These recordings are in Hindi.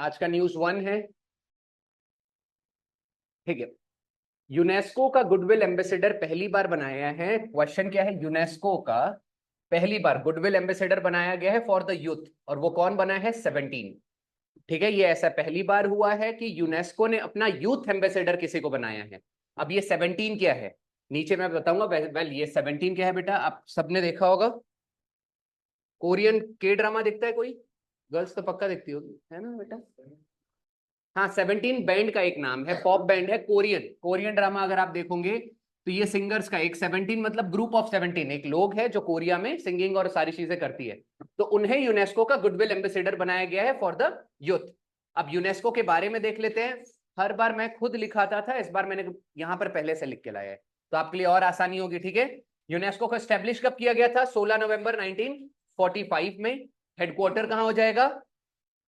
आज का न्यूज 1 है, ठीक है। यूनेस्को का गुडविल एम्बेसडर पहली बार बनाया है। क्वेश्चन क्या है? यूनेस्को का पहली बार गुडविल एम्बेसडर बनाया गया है फॉर द यूथ, और वो कौन बना है? 17। ठीक है, ये ऐसा पहली बार हुआ है कि यूनेस्को ने अपना यूथ एम्बेसडर किसी को बनाया है। अब ये 17 क्या है नीचे मैं बताऊंगा। वेल ये 17 क्या है बेटा, आप सबने देखा होगा, कोरियन के ड्रामा दिखता है कोई? गर्ल्स तो पक्का दिखती होगी, है ना बेटा? हाँ, 17 बैंड का एक नाम है, पॉप बैंड है, कोरियन कोरियन ड्रामा अगर आप देखोगे तो ये सिंगर्स का एक 17 मतलब ग्रुप ऑफ 17 एक लोग है जो कोरिया में सिंगिंग और सारी चीजें करती है, तो उन्हें यूनेस्को का गुडविल एम्बेसडर बनाया गया है फॉर द यूथ। अब यूनेस्को के बारे में देख लेते हैं। हर बार मैं खुद लिखाता था, इस बार मैंने यहाँ पर पहले से लिख के लाया है तो आपके लिए और आसानी होगी। ठीक है, यूनेस्को को स्टैब्लिश कब किया गया था? 16 नवंबर 1945 में। हेडक्वार्टर कहाँ हो जाएगा?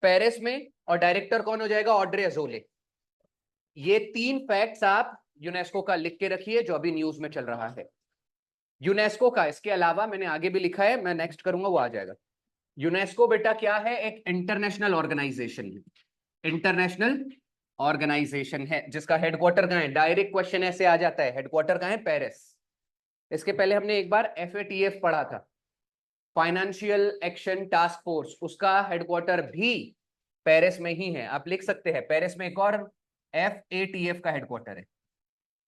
पेरिस में। और डायरेक्टर कौन हो जाएगा? Audrey Azoulay. ये 3 फैक्ट्स आप यूनेस्को का लिख के रखिए जो अभी न्यूज में चल रहा है यूनेस्को का। इसके अलावा मैंने आगे भी लिखा है, मैं नेक्स्ट करूंगा वो आ जाएगा। यूनेस्को बेटा क्या है? एक इंटरनेशनल ऑर्गेनाइजेशन है। इंटरनेशनल ऑर्गेनाइजेशन है जिसका हेडक्वार्टर कहाँ है? डायरेक्ट क्वेश्चन ऐसे आ जाता है, हेडक्वार्टर कहाँ है? पेरिस। इसके पहले हमने एक बार FATF पढ़ा था, फाइनेंशियल एक्शन टास्क फोर्स, उसका हेडक्वार्टर भी पेरिस में ही है। आप लिख सकते हैं पेरिस में एक और FATF का हेडक्वार्टर है,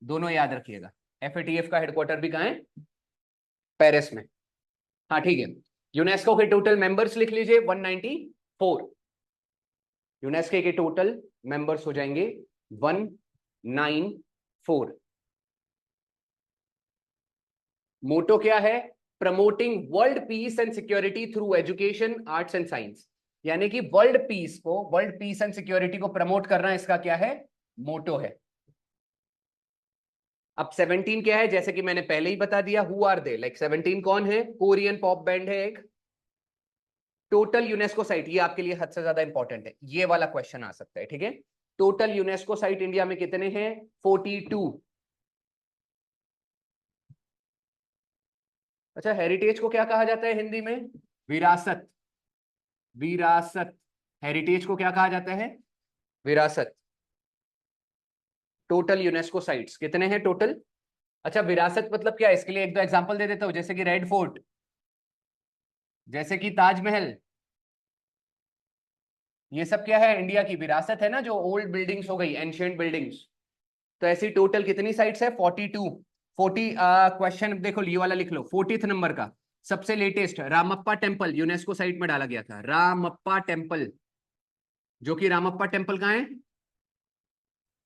दोनों याद रखिएगा। FATF का हेडक्वार्टर भी कहाँ है? पेरिस में। हाँ ठीक है, यूनेस्को के टोटल मेंबर्स लिख लीजिए 194। यूनेस्को के टोटल मेंबर्स हो जाएंगे 194। मोटो क्या है? Promoting world peace and security through education, arts and science. यानी कि वर्ल्ड पीस एंड सिक्योरिटी को प्रमोट करना इसका क्या है? मोटो है। अब 17 क्या है? जैसे कि मैंने पहले ही बता दिया, हु आर दे, लाइक 17 कौन है? कोरियन पॉप बैंड है एक। टोटल यूनेस्को साइट, ये आपके लिए हद से ज्यादा इंपॉर्टेंट है, ये वाला क्वेश्चन आ सकता है। ठीक है, टोटल यूनेस्को साइट इंडिया में कितने हैं? 42। अच्छा, हेरिटेज को क्या कहा जाता है हिंदी में? विरासत। विरासत। हेरिटेज को क्या कहा जाता है? विरासत। टोटल यूनेस्को साइट्स कितने हैं टोटल? अच्छा, विरासत मतलब क्या है? इसके लिए एक दो एग्जांपल दे देता हूं, जैसे कि रेड फोर्ट, जैसे कि ताजमहल। ये सब क्या है? इंडिया की विरासत है ना, जो ओल्ड बिल्डिंग्स हो गई, एंशिएंट बिल्डिंग्स। तो ऐसी टोटल कितनी साइट्स है? 42। 40। क्वेश्चन देखो, ये वाला लिख लो 40th नंबर का। सबसे latest Ramappa temple UNESCO site में डाला गया था, रामप्पा टेम्पल। जो कि रामप्पा टेम्पल कहाँ है?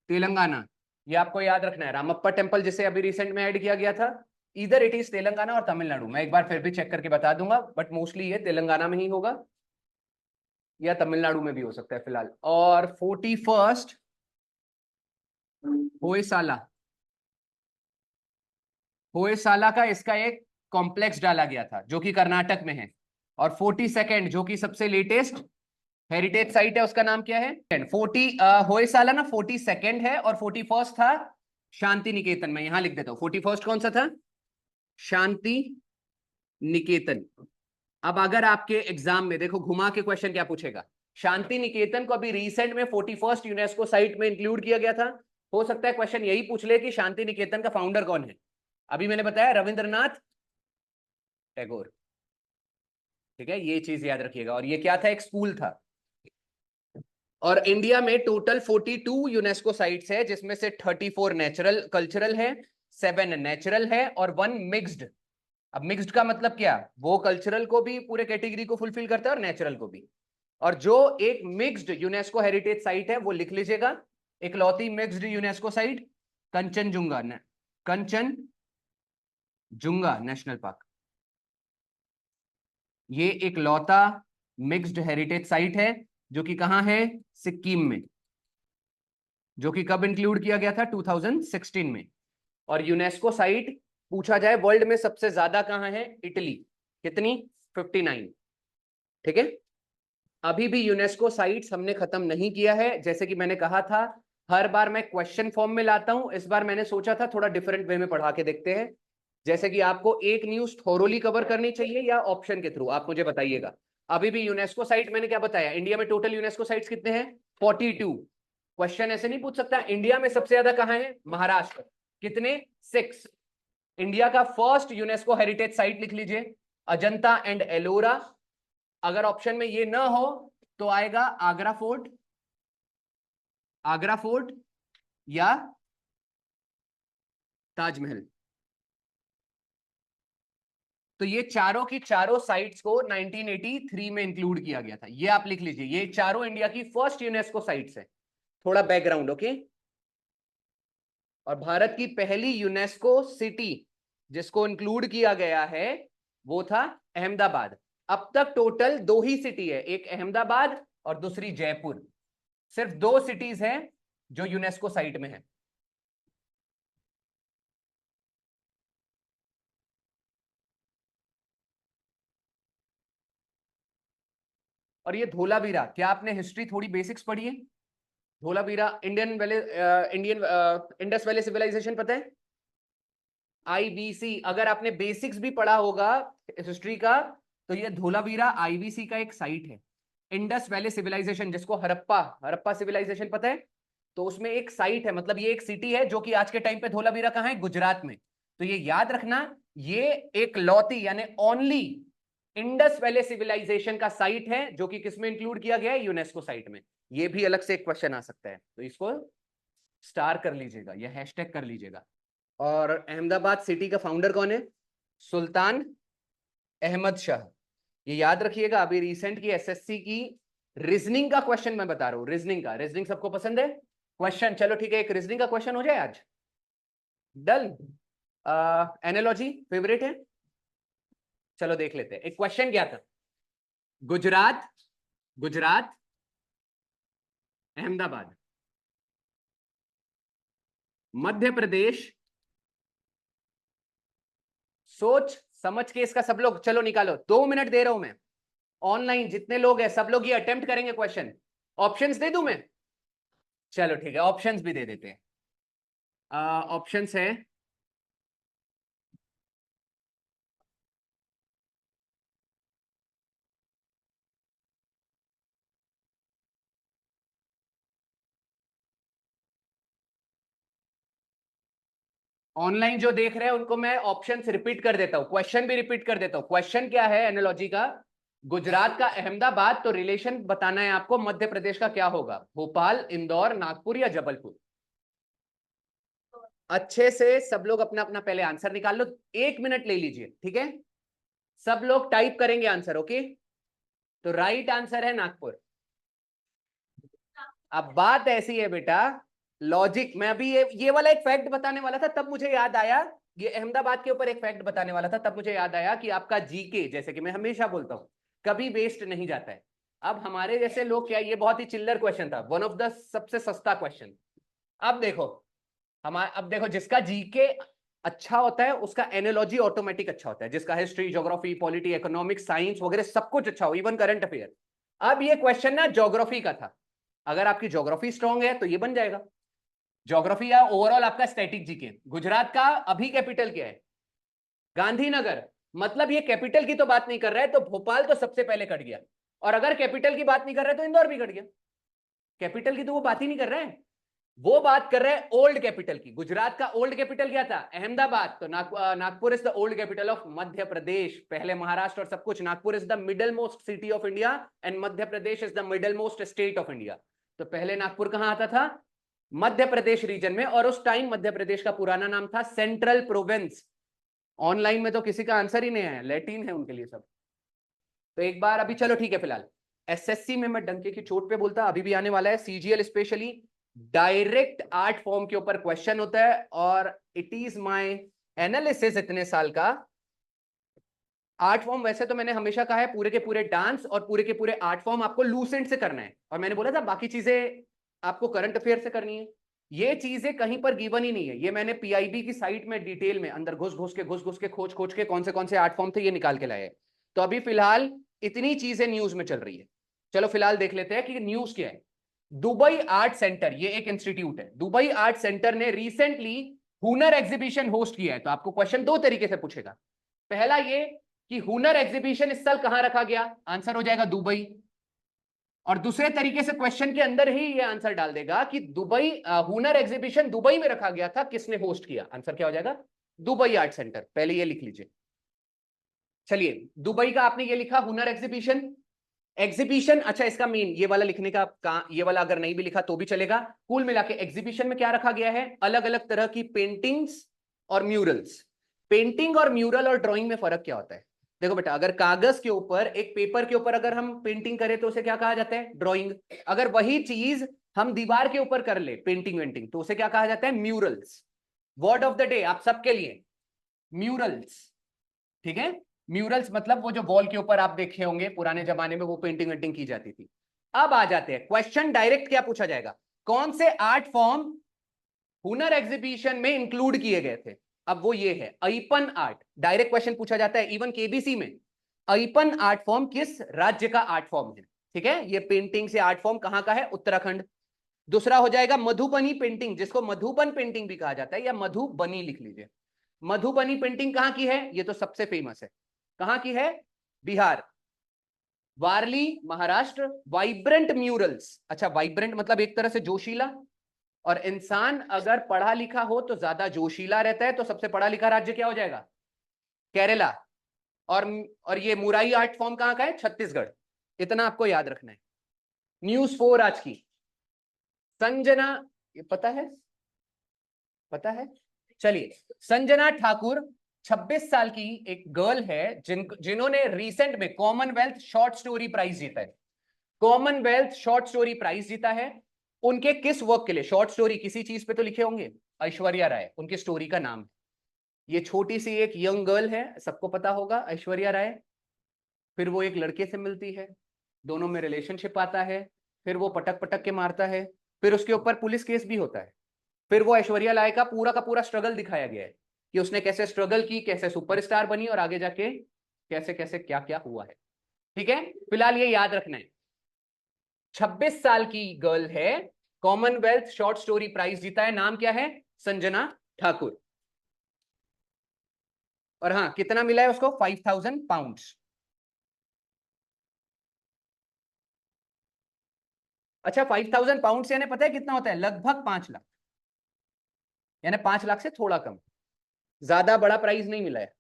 तेलंगाना। ये आपको याद रखना है, रामप्पा टेम्पल जिसे अभी रिसेंट में ऐड किया गया था, इधर इट इज तेलंगाना और तमिलनाडु। मैं एक बार फिर भी चेक करके बता दूंगा, बट मोस्टली ये तेलंगाना में ही होगा या तमिलनाडु में भी हो सकता है फिलहाल। और 41st होयसाला, होयसाला का इसका एक कॉम्प्लेक्स डाला गया था जो कि कर्नाटक में है। और 42nd जो कि सबसे लेटेस्ट हेरिटेज साइट है, उसका नाम क्या है? 40 होयसाला ना 42nd है, और 41st था शांति निकेतन। मैं यहां लिख देता हूं, 41st कौन सा था? शांति निकेतन। अब अगर आपके एग्जाम में देखो, घुमा के क्वेश्चन क्या पूछेगा? शांति निकेतन को अभी रिसेंट में 41st यूनेस्को साइट में इंक्लूड किया गया था। हो सकता है क्वेश्चन यही पूछ ले कि शांति निकेतन का फाउंडर कौन है। अभी मैंने बताया रविंद्रनाथ टैगोर। ठीक है, ये चीज याद रखिएगा। और ये क्या था? एक स्कूल था। और इंडिया में टोटल 42 यूनेस्को साइट्स है, जिसमें से 34 नेचुरल कल्चरल है, 7 नेचुरल है और 1 मिक्स्ड। अब मिक्स्ड का मतलब क्या? वो कल्चरल को भी पूरे कैटेगरी को फुलफिल करता है और नेचुरल को भी। और जो एक मिक्स्ड यूनेस्को हेरिटेज साइट है वो लिख लीजिएगा, इकलौती mixed UNESCO site Kanchenjunga, Kanchenjunga national park. ये एक लौता मिक्स्ड हेरिटेज साइट है जो कि कहां है? सिक्किम में। जो कि कब इंक्लूड किया गया था? 2016 में। और यूनेस्को साइट पूछा जाए वर्ल्ड में सबसे ज्यादा कहां है? इटली। कितनी? 59। ठीक है, अभी भी यूनेस्को साइट्स हमने खत्म नहीं किया है। जैसे कि मैंने कहा था, हर बार मैं क्वेश्चन फॉर्म में लाता हूं, इस बार मैंने सोचा था थोड़ा डिफरेंट वे में पढ़ा के देखते हैं। जैसे कि आपको एक न्यूज थोरोली कवर करनी चाहिए या ऑप्शन के थ्रू, आप मुझे बताइएगा। अभी भी यूनेस्को साइट मैंने क्या बताया, इंडिया में टोटल यूनेस्को साइट्स कितने हैं? 42। क्वेश्चन ऐसे नहीं पूछ सकता इंडिया में सबसे ज्यादा कहां है? महाराष्ट्र। कितने? 6। इंडिया का फर्स्ट यूनेस्को हेरिटेज साइट लिख लीजिए, अजंता एंड एलोरा। अगर ऑप्शन में ये ना हो तो आएगा आगरा फोर्ट, आगरा फोर्ट या ताजमहल। तो ये चारों की चारों साइट्स को 1983 में इंक्लूड किया गया था, ये आप लिख लीजिए, ये चारों इंडिया की फर्स्ट यूनेस्को साइट्स है। थोड़ा बैकग्राउंड, ओके। और भारत की पहली यूनेस्को सिटी जिसको इंक्लूड किया गया है वो था अहमदाबाद। अब तक टोटल 2 ही सिटी है, एक अहमदाबाद और दूसरी जयपुर। सिर्फ 2 सिटीज हैं जो यूनेस्को साइट में है। और ये धोलावीरा, क्या आपने हिस्ट्री थोड़ी बेसिक्स पढ़ी है? Dholavira Indian Indus Valley civilisation पता है? आईवीसी, अगर आपने बेसिक्स भी पढ़ा होगा हिस्ट्री का तो ये धोलावीरा आईवीसी का एक साइट है। इंडस वैली सिविलाइजेशन जिसको हड़प्पा हड़प्पा सिविलाइजेशन पता है, तो उसमें एक साइट है, मतलब ये एक सिटी है जो कि आज के टाइम पे धोलावीरा कहाँ है? गुजरात में। तो ये याद रखना, ये एक लौती यानी ओनली इंडस वैली सिविलाइजेशन का साइट है जो कि किसमें इंक्लूड किया गया है? यूनेस्को साइट में। ये भी अलग से एक क्वेश्चन आ सकता है, तो इसको स्टार कर लीजिएगा या हैशटैग कर लीजिएगा। और अहमदाबाद सिटी का फाउंडर कौन है? सुल्तान अहमद शाह। ये याद रखिएगा, अभी रिसेंट की एसएससी की रीजनिंग का क्वेश्चन मैं बता रहा हूं, रीजनिंग का। रीजनिंग सबको पसंद है क्वेश्चन? चलो ठीक है, एक रीजनिंग का क्वेश्चन हो जाए आज। डन। एनालॉजी फेवरेट है? चलो देख लेते हैं। एक क्वेश्चन क्या था, गुजरात, गुजरात, अहमदाबाद, मध्य प्रदेश। सोच समझ के इसका सब लोग चलो निकालो, 2 मिनट दे रहा हूं मैं। ऑनलाइन जितने लोग हैं सब लोग ये अटेम्प्ट करेंगे क्वेश्चन। ऑप्शंस दे दूं मैं? चलो ठीक है, ऑप्शंस भी दे देते हैं। ऑप्शंस है ऑनलाइन जो देख रहे हैं उनको मैं ऑप्शंस रिपीट कर देता हूं, क्वेश्चन भी रिपीट कर देता हूं। क्वेश्चन क्या है एनालॉजी का? गुजरात का अहमदाबाद, तो रिलेशन बताना है आपको मध्य प्रदेश का क्या होगा? भोपाल, इंदौर, नागपुर या जबलपुर? अच्छे से सब लोग अपना अपना पहले आंसर निकाल लो, 1 मिनट ले लीजिए, ठीक है? सब लोग टाइप करेंगे आंसर, ओके? तो राइट आंसर है नागपुर। अब बात ऐसी है बेटा, लॉजिक, मैं अभी ये वाला एक फैक्ट बताने वाला था, तब मुझे याद आया, ये अहमदाबाद के ऊपर एक फैक्ट बताने वाला था, तब मुझे याद आया कि आपका जीके, जैसे कि मैं हमेशा बोलता हूं, कभी वेस्ट नहीं जाता है। अब हमारे जैसे लोग क्या, ये बहुत ही चिल्लर क्वेश्चन था, वन ऑफ द सबसे सस्ता क्वेश्चन। अब देखो जिसका जीके अच्छा होता है उसका एनालॉजी ऑटोमेटिक अच्छा होता है, जिसका history, geography, polity, economics, science वगैरह सब कुछ अच्छा हो, इवन करंट अफेयर। अब ये क्वेश्चन ना ज्योग्राफी का था, अगर आपकी ज्योग्राफी स्ट्रांग है तो ये बन जाएगा। ज्योग्राफी या ओवरऑल आपका स्टैटिक जीके। गुजरात का अभी कैपिटल क्या है? गांधीनगर। मतलब ये कैपिटल की तो बात नहीं कर रहा है, तो भोपाल तो सबसे पहले कट गया। और अगर कैपिटल की बात नहीं कर रहा है तो इंदौर भी कट गया। कैपिटल की तो वो बात ही नहीं कर रहा है, वो बात कर रहे हैं ओल्ड कैपिटल की। गुजरात का ओल्ड कैपिटल क्या था? अहमदाबाद। तो Nagpur is the old capital of Madhya Pradesh. पहले महाराष्ट्र और सब कुछ। Nagpur is the middle most city of India and Madhya Pradesh is the middle most state of India. तो पहले नागपुर कहां आता था? मध्य प्रदेश रीजन में, और उस टाइम मध्य प्रदेश का पुराना नाम था सेंट्रल प्रोविंस। ऑनलाइन में तो किसी का आंसर ही नहीं आया, लैटिन है उनके लिए सब। तो एक बार अभी चलो ठीक है, फिलहाल एसएससी में मैं डंके की चोट पे बोलता, अभी भी आने वाला है CGL specially direct art form के ऊपर क्वेश्चन होता है, और इट इज माय एनालिसिस इतने साल का। आर्ट फॉर्म वैसे तो मैंने हमेशा कहा है पूरे के पूरे डांस और पूरे के पूरे आर्ट फॉर्म आपको लूसेंट से करना है, और मैंने बोला था बाकी चीजें आपको करंट अफेयर से करनी है। ये चीजें कहीं पर गिवन ही नहीं है, ये मैंने पीआईबी की साइट में डिटेल में अंदर घुस घुस के खोज के कौन से आर्ट फॉर्म थे ये निकाल के लाए। तो अभी फिलहाल इतनी चीजें न्यूज में चल रही है। चलो फिलहाल देख लेते हैं कि न्यूज क्या है। दुबई आर्ट सेंटर, ये एक इंस्टीट्यूट है, दुबई आर्ट सेंटर ने रिसेंटली हुनर एग्जीबिशन होस्ट किया है। तो आपको क्वेश्चन 2 तरीके से पूछेगा। पहला ये कि हुनर एग्जीबिशन इस साल कहां रखा गया, आंसर हो जाएगा दुबई। और दूसरे तरीके से क्वेश्चन के अंदर ही ये आंसर डाल देगा कि दुबई हुनर एग्जीबिशन दुबई में रखा गया था, किसने होस्ट किया, आंसर क्या हो जाएगा, दुबई आर्ट सेंटर। पहले ये लिख लीजिए। चलिए, दुबई का आपने ये लिखा हुनर एग्जीबिशन। एग्जीबिशन, अच्छा इसका मेन ये वाला लिखने का ये वाला अगर नहीं भी लिखा तो भी चलेगा। कुल मिला के एग्जीबिशन में क्या रखा गया है, अलग अलग तरह की पेंटिंग्स और म्यूरल्स। पेंटिंग और म्यूरल और ड्राइंग में फर्क क्या होता है, देखो बेटा, अगर कागज के ऊपर, एक पेपर के ऊपर अगर हम पेंटिंग करें तो उसे क्या कहा जाता है, ड्राइंग। अगर वही चीज हम दीवार के ऊपर कर ले पेंटिंग वेंटिंग तो उसे क्या कहा जाता है, murals. Word of the day आप सबके लिए, म्यूरल्स। ठीक है, म्यूरल्स मतलब वो जो वॉल के ऊपर आप देखे होंगे पुराने जमाने में वो पेंटिंग वेंटिंग की जाती थी। अब आ जाते हैं क्वेश्चन, डायरेक्ट क्या पूछा जाएगा, कौन से आर्ट फॉर्म हुनर एग्जीबिशन में इंक्लूड किए गए थे। अब वो ये है अइपन आर्ट, डायरेक्ट क्वेश्चन पूछा जाता है इवन केबीसी में। अइपन आर्ट फॉर्म किस राज्य का आर्ट फॉर्म है, ठीक है, ये पेंटिंग से आर्ट फॉर्म कहां का है, उत्तराखंड। दूसरा हो जाएगा मधुबनी पेंटिंग, जिसको मधुबन पेंटिंग भी कहा जाता है, या मधुबनी लिख लीजिए। मधुबनी पेंटिंग कहां की है, ये तो सबसे फेमस है, कहां की है, बिहार। वारली महाराष्ट्र। वाइब्रेंट म्यूरल्स, अच्छा वाइब्रेंट मतलब एक तरह से जोशीला, और इंसान अगर पढ़ा लिखा हो तो ज्यादा जोशीला रहता है, तो सबसे पढ़ा लिखा राज्य क्या हो जाएगा, केरला। और और ये मुराई आर्ट फॉर्म कहां का है, छत्तीसगढ़। इतना आपको याद रखना है। न्यूज 4 आज की, संजना, ये पता है, पता है, चलिए। संजना ठाकुर 26 साल की एक गर्ल है जिन्होंने रिसेंट में कॉमनवेल्थ शॉर्ट स्टोरी प्राइज जीता है। कॉमनवेल्थ शॉर्ट स्टोरी प्राइज जीता है। उनके किस वर्क के लिए, शॉर्ट स्टोरी किसी चीज पे तो लिखे होंगे, ऐश्वर्या राय उनकी स्टोरी का नाम है। ये छोटी सी एक यंग गर्ल है, सबको पता होगा ऐश्वर्या राय। फिर वो एक लड़के से मिलती है, दोनों में रिलेशनशिप आता है, फिर वो पटक पटक के मारता है, फिर उसके ऊपर पुलिस केस भी होता है। फिर वो ऐश्वर्या राय का पूरा स्ट्रगल दिखाया गया है कि उसने कैसे स्ट्रगल की, कैसे सुपरस्टार बनी, और आगे जाके कैसे कैसे क्या क्या हुआ है। ठीक है, फिलहाल ये याद रखना है। 26 साल की गर्ल है, कॉमनवेल्थ शॉर्ट स्टोरी प्राइज जीता है, नाम क्या है, संजना ठाकुर। और हाँ, कितना मिला है उसको, 5000 पाउंड्स। अच्छा, 5000 पाउंड्स यानी पता है कितना होता है, लगभग 5 लाख, यानी 5 लाख से थोड़ा कम, ज्यादा बड़ा प्राइज नहीं मिला है।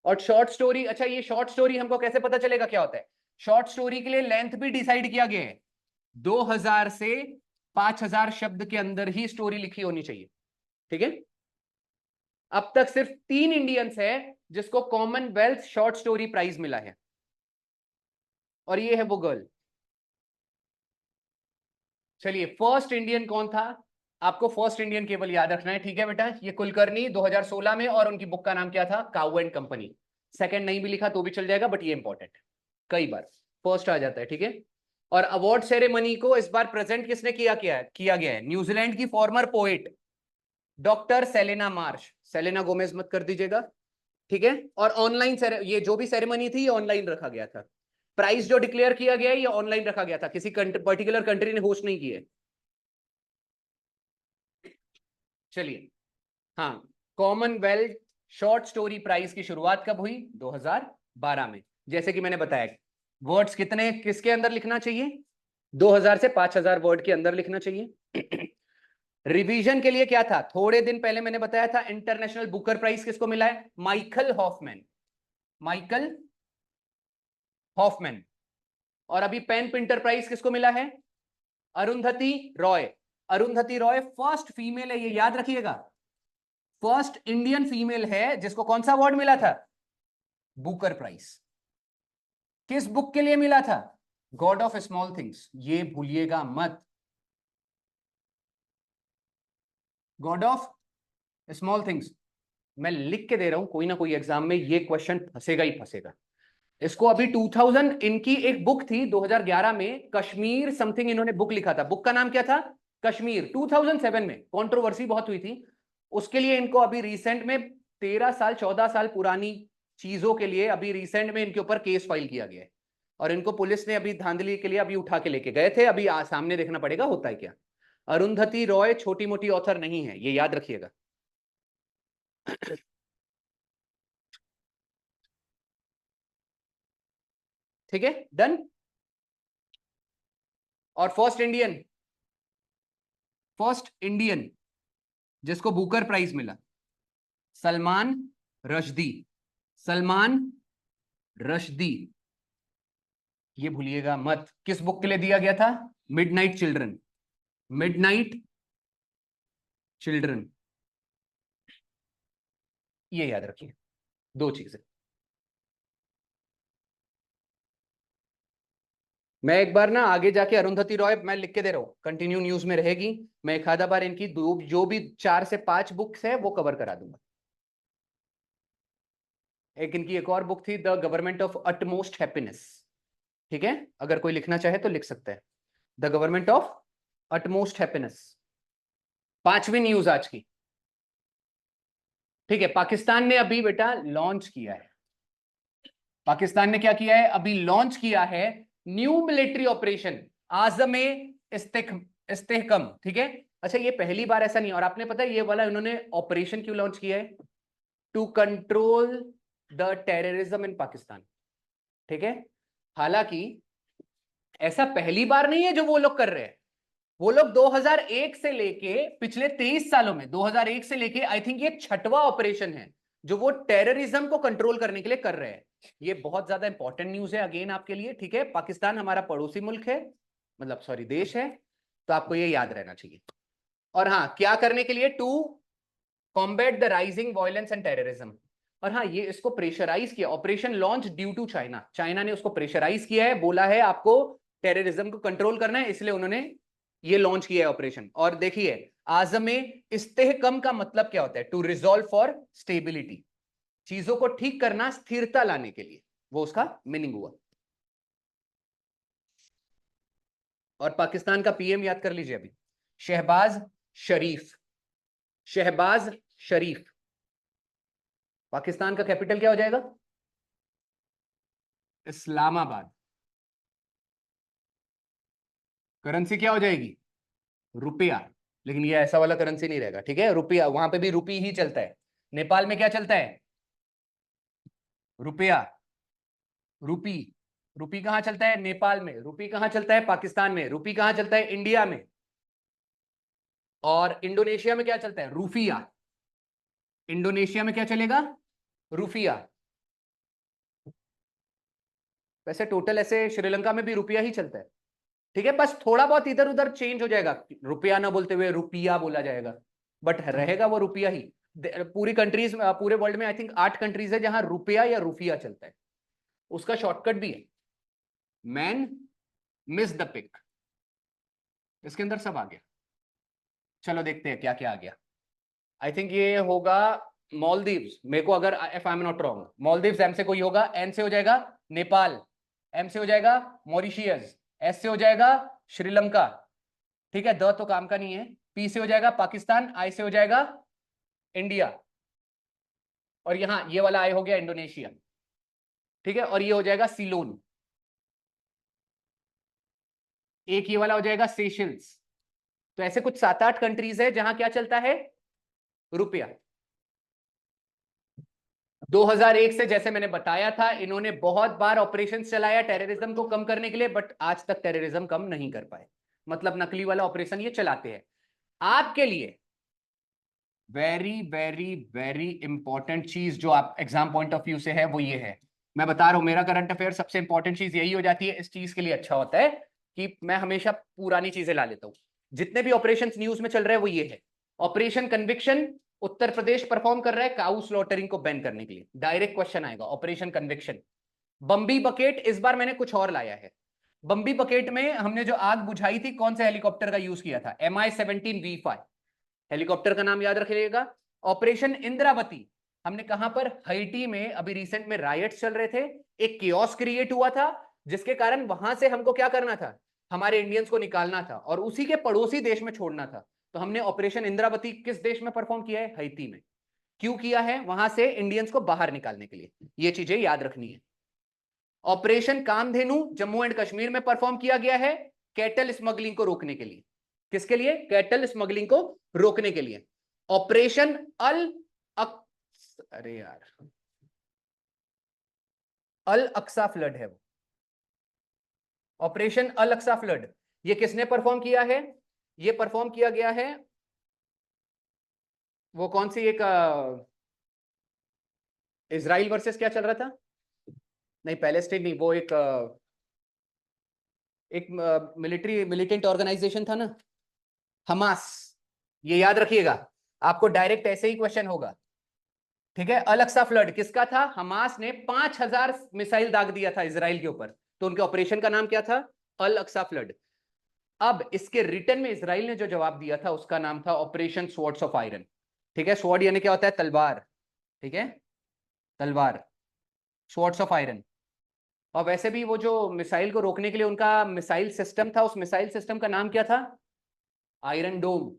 और शॉर्ट स्टोरी, अच्छा ये शॉर्ट स्टोरी हमको कैसे पता चलेगा क्या होता है, शॉर्ट स्टोरी के लिए लेंथ भी डिसाइड किया गया है, 2000 से 5000 शब्द के अंदर ही स्टोरी लिखी होनी चाहिए। ठीक है, अब तक सिर्फ 3 इंडियंस है जिसको कॉमनवेल्थ शॉर्ट स्टोरी प्राइज मिला है, और ये है वो गर्ल। चलिए, फर्स्ट इंडियन कौन था, आपको फर्स्ट इंडियन केवल याद रखना है, ठीक है बेटा, ये कुलकर्णी 2016 में, और उनकी बुक का नाम क्या था, काउ एंड कंपनी। सेकंड नहीं भी लिखा तो भी चल जाएगा, बट ये इंपॉर्टेंट है, कई बार फर्स्ट आ जाता है। ठीक है, और अवार्ड सेरेमनी को इस बार प्रेजेंट किसने किया गया है, न्यूजीलैंड की farmer poet doctor Selena Marsh. Selena Gomez मत कर दीजिएगा, ठीक है। और ऑनलाइन ये जो भी सेरेमनी थी ये ऑनलाइन रखा गया था। प्राइस जो डिक्लेयर किया गया है ये ऑनलाइन रखा गया था, किसी पर्टिकुलर कंट्री ने होस्ट नहीं किए। चलिए, हाँ, कॉमनवेल्थ शॉर्ट स्टोरी प्राइज की शुरुआत कब हुई, 2012 में। जैसे कि मैंने बताया, वर्ड्स कितने किसके अंदर लिखना चाहिए, 2000 से 5000 वर्ड के अंदर लिखना चाहिए। रिवीजन के लिए क्या था, थोड़े दिन पहले मैंने बताया था, इंटरनेशनल बुकर प्राइज किसको मिला है, माइकल हॉफमैन, माइकल हॉफमैन। और अभी पेन पिंटर प्राइज किसको मिला है, अरुंधति रॉय। अरुंधति रॉय फर्स्ट फीमेल है, ये याद रखिएगा, फर्स्ट इंडियन फीमेल है जिसको कौन सा अवार्ड मिला था, बुकर प्राइज। किस बुक के लिए मिला था, गॉड ऑफ स्मॉल थिंग्स, ये भूलिएगा मत, गॉड ऑफ स्मॉल थिंग्स। मैं लिख के दे रहा हूं, कोई ना कोई एग्जाम में ये क्वेश्चन फंसेगा ही फंसेगा। इसको अभी 2000, इनकी एक बुक थी 2011 में, कश्मीर समथिंग इन्होंने बुक लिखा था, बुक का नाम क्या था, कश्मीर। 2007 में कंट्रोवर्सी बहुत हुई थी, उसके लिए इनको अभी रिसेंट में 13 साल 14 साल पुरानी चीजों के लिए अभी रिसेंट में इनके ऊपर केस फाइल किया गया है। और इनको पुलिस ने अभी धांधली के लिए अभी उठा के लेके गए थे, अभी सामने देखना पड़ेगा होता है क्या। अरुंधति रॉय छोटी मोटी ऑथर नहीं है, ये याद रखिएगा। ठीक है, डन। और फर्स्ट इंडियन जिसको बुकर प्राइज मिला, सलमान रश्दी। सलमान रश्दी, ये भूलिएगा मत। किस बुक के लिए दिया गया था? Midnight children. मिडनाइट चिल्ड्रन, ये याद रखिए, दो चीजें। मैं एक बार ना आगे जाके अरुंधति रॉय, मैं लिख के दे रहा हूं, कंटिन्यू न्यूज में रहेगी। मैं एक आधा बार इनकी दो जो भी 4 से 5 बुक्स है वो कवर करा दूंगा। एक इनकी एक और बुक थी, the government of utmost happiness. ठीक है, अगर कोई लिखना चाहे तो लिख सकता है, the government of utmost happiness. 5वीं न्यूज आज की। ठीक है, पाकिस्तान ने अभी बेटा लॉन्च किया है। पाकिस्तान ने क्या किया है? अभी लॉन्च किया है न्यू मिलिट्री ऑपरेशन आजम इस्तेहकम। ठीक है, अच्छा ये पहली बार ऐसा नहीं, और आपने पता है ये वाला इन्होंने ऑपरेशन क्यों लॉन्च किया है? To control the terrorism in Pakistan. ठीक है, हालांकि ऐसा पहली बार नहीं है जो वो लोग कर रहे हैं। वो लोग 2001 से लेके पिछले 23 सालों में, 2001 से लेके आई थिंक ये 6वां ऑपरेशन है जो वो टेररिज्म को कंट्रोल करने के लिए कर रहे हैं। ये बहुत ज्यादा इंपॉर्टेंट न्यूज है अगेन आपके लिए। ठीक है, पाकिस्तान हमारा पड़ोसी मुल्क है, मतलब सॉरी देश है, तो आपको ये याद रहना चाहिए। और हाँ, क्या करने के लिए? To combat the rising violence and terrorism. और हाँ, ये इसको प्रेशराइज किया, operation launch due to China. China ने उसको प्रेशराइज किया है, बोला है आपको टेररिज्म को कंट्रोल करना है, इसलिए उन्होंने ये लॉन्च किया है ऑपरेशन। और देखिए, आजम इस्तेहकम का मतलब क्या होता है? टू रिजॉल्व फॉर स्टेबिलिटी, चीजों को ठीक करना, स्थिरता लाने के लिए, वो उसका मीनिंग हुआ। और पाकिस्तान का पीएम याद कर लीजिए अभी, शहबाज शरीफ। शहबाज शरीफ। पाकिस्तान का कैपिटल क्या हो जाएगा? इस्लामाबाद। करेंसी क्या हो जाएगी? रुपया। लेकिन ये ऐसा वाला करेंसी नहीं रहेगा, ठीक है, रुपया, वहां पे भी रुपी ही चलता है। नेपाल में क्या चलता है? रुपया। रुपी। रुपी कहां चलता है? नेपाल में। रुपी कहां चलता है? पाकिस्तान में। रुपी कहां चलता है? इंडिया में। और इंडोनेशिया में क्या चलता है? रूफिया। इंडोनेशिया में क्या चलेगा? रूफिया। वैसे टोटल ऐसे श्रीलंका में भी रुपया ही चलता है। ठीक है, बस थोड़ा बहुत इधर उधर चेंज हो जाएगा, रुपया ना बोलते हुए रुपया बोला जाएगा, बट रहेगा वो रुपया ही। पूरी कंट्रीज, पूरे वर्ल्ड में आई थिंक 8 कंट्रीज है जहां रुपया या रुपया चलता है। उसका शॉर्टकट भी है, मैन मिस द पिक। इसके अंदर सब आ गया। चलो देखते हैं क्या क्या आ गया। आई थिंक ये होगा मॉलदीव्स, मेरे को अगर if I am not wrong, Maldives M से कोई होगा, एन से हो जाएगा नेपाल, एम से हो जाएगा मॉरिशियस, एस से हो जाएगा श्रीलंका। ठीक है, द तो काम का नहीं है। पी से हो जाएगा पाकिस्तान, आई से हो जाएगा इंडिया, और यहां ये वाला आई हो गया इंडोनेशिया। ठीक है, और ये हो जाएगा सीलोन। एक ये वाला हो जाएगा सेशल्स। तो ऐसे कुछ 7-8 कंट्रीज है जहां क्या चलता है? रुपया। 2001 से, जैसे मैंने बताया था, इन्होंने बहुत बार ऑपरेशन चलाया टेररिज्म को कम करने के लिए, बट आज तक टेररिज्म कम नहीं कर पाए। मतलब नकली वाला ऑपरेशन ये चलाते हैं। आपके लिए वेरी वेरी वेरी इंपॉर्टेंट चीज जो आप एग्जाम पॉइंट ऑफ व्यू से है वो ये है, मैं बता रहा हूं, मेरा करंट अफेयर सबसे इंपॉर्टेंट चीज यही हो जाती है। इस चीज के लिए अच्छा होता है कि मैं हमेशा पुरानी चीजें ला लेता हूं। जितने भी ऑपरेशन न्यूज में चल रहे हैं वो ये है। Operation conviction, Uttar Pradesh perform कर रहा है काउ स्लॉटरिंग को बैन करने के लिए, डायरेक्ट क्वेश्चन आएगा। Operation conviction. बम्बी बकेट, इस बार मैंने कुछ और लाया है। बम्बी बकेट में हमने जो आग बुझाई थी, कौन से हेलीकॉप्टर का यूज किया था? MI-17V5 हेलीकॉप्टर का नाम याद रखिएगा। ऑपरेशन इंद्रावती, हमने कहां पर? हैती में। अभी रिसेंट में रायट्स चल रहे थे, एक कियोस्क क्रिएट हुआ था, जिसके कारण वहां से हमको क्या करना था? हमारे इंडियंस को निकालना था और उसी के पड़ोसी देश में छोड़ना था। तो हमने ऑपरेशन इंद्रावती किस देश में परफॉर्म किया है? हैती में। क्यों किया है? वहां से इंडियंस को बाहर निकालने के लिए। ये चीजें याद रखनी है। ऑपरेशन कामधेनु जम्मू एंड कश्मीर में परफॉर्म किया गया है, कैटल स्मगलिंग को रोकने के लिए। किसके लिए? कैटल स्मगलिंग को रोकने के लिए। ऑपरेशन अरे यार, अल अक्सा फ्लड है वो। ऑपरेशन अल अक्सा फ्लड, ये किसने परफॉर्म किया है? ये परफॉर्म किया गया है, वो कौन सी एक इजराइल वर्सेस क्या चल रहा था, नहीं पैलेस्टीन नहीं, वो एक मिलिट्री मिलिटेंट ऑर्गेनाइजेशन था ना, हमास। ये याद रखिएगा, आपको डायरेक्ट ऐसे ही क्वेश्चन होगा, ठीक है। अल अक्सा फ्लड किसका था? हमास ने 5000 मिसाइल दाग दिया था इजराइल के ऊपर, तो उनके ऑपरेशन का नाम क्या था? अल अक्सा फ्लड। अब इसके रिटर्न में इजराइल ने जो जवाब दिया था उसका नाम था ऑपरेशन स्वॉर्ड्स ऑफ आयरन, ठीक है। स्वॉर्ड यानी क्या होता है? तलवार, ठीक है, तलवार, स्वॉर्ड्स ऑफ आयरन। और वैसे भी वो जो मिसाइल को रोकने के लिए उनका मिसाइल सिस्टम था, उस मिसाइल सिस्टम का नाम क्या था? आयरन डोम,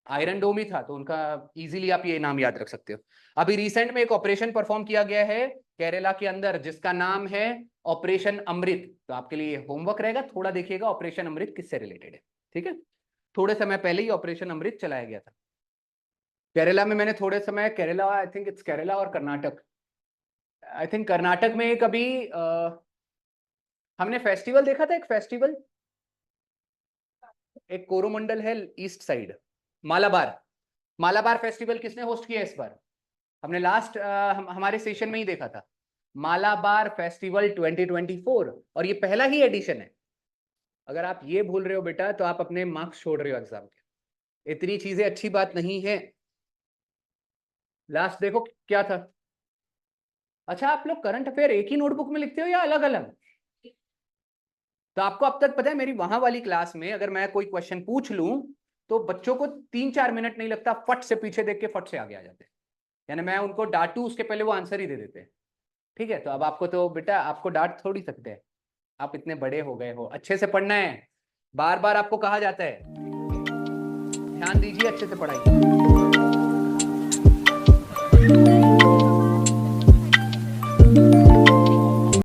आयरन डोम ही था, तो उनका इजीली आप ये नाम याद रख सकते हो। अभी रिसेंट में एक ऑपरेशन परफॉर्म किया गया है केरला के अंदर जिसका नाम है ऑपरेशन अमृत, तो आपके लिए होमवर्क रहेगा, थोड़ा देखिएगा ऑपरेशन अमृत किससे रिलेटेड है, ठीक है। थोड़े समय पहले ही ऑपरेशन अमृत चलाया गया था केरला में। मैंने थोड़े समय Kerala, I think it's Kerala और कर्नाटक, आई थिंक कर्नाटक में कभी हमने फेस्टिवल देखा था, एक फेस्टिवल, एक कोरोमंडल है east side, Malabar, Malabar festival किसने होस्ट किया इस बार? हमने लास्ट हमारे सेशन में ही देखा था, मालाबार फेस्टिवल 2024, और ये पहला ही एडिशन है। अगर आप ये भूल रहे हो बेटा तो आप अपने मार्क्स छोड़ रहे हो एग्जाम के, इतनी चीजें अच्छी बात नहीं है। लास्ट देखो क्या था। अच्छा, आप लोग करंट अफेयर एक ही नोटबुक में लिखते हो या अलग अलग? तो आपको अब तक पता है मेरी वहां वाली क्लास में अगर मैं कोई क्वेश्चन पूछ लूं तो बच्चों को 3-4 मिनट नहीं लगता, फट से पीछे देख के फट से आगे आ जाते हैं, यानी मैं उनको डांटू उसके पहले वो आंसर ही दे देते हैं, ठीक है। तो अब आपको तो बेटा आपको डांट थोड़ी सकते हैं, आप इतने बड़े हो गए हो, अच्छे से पढ़ना है, बार बार आपको कहा जाता है, ध्यान दीजिए, अच्छे से पढ़ाइए।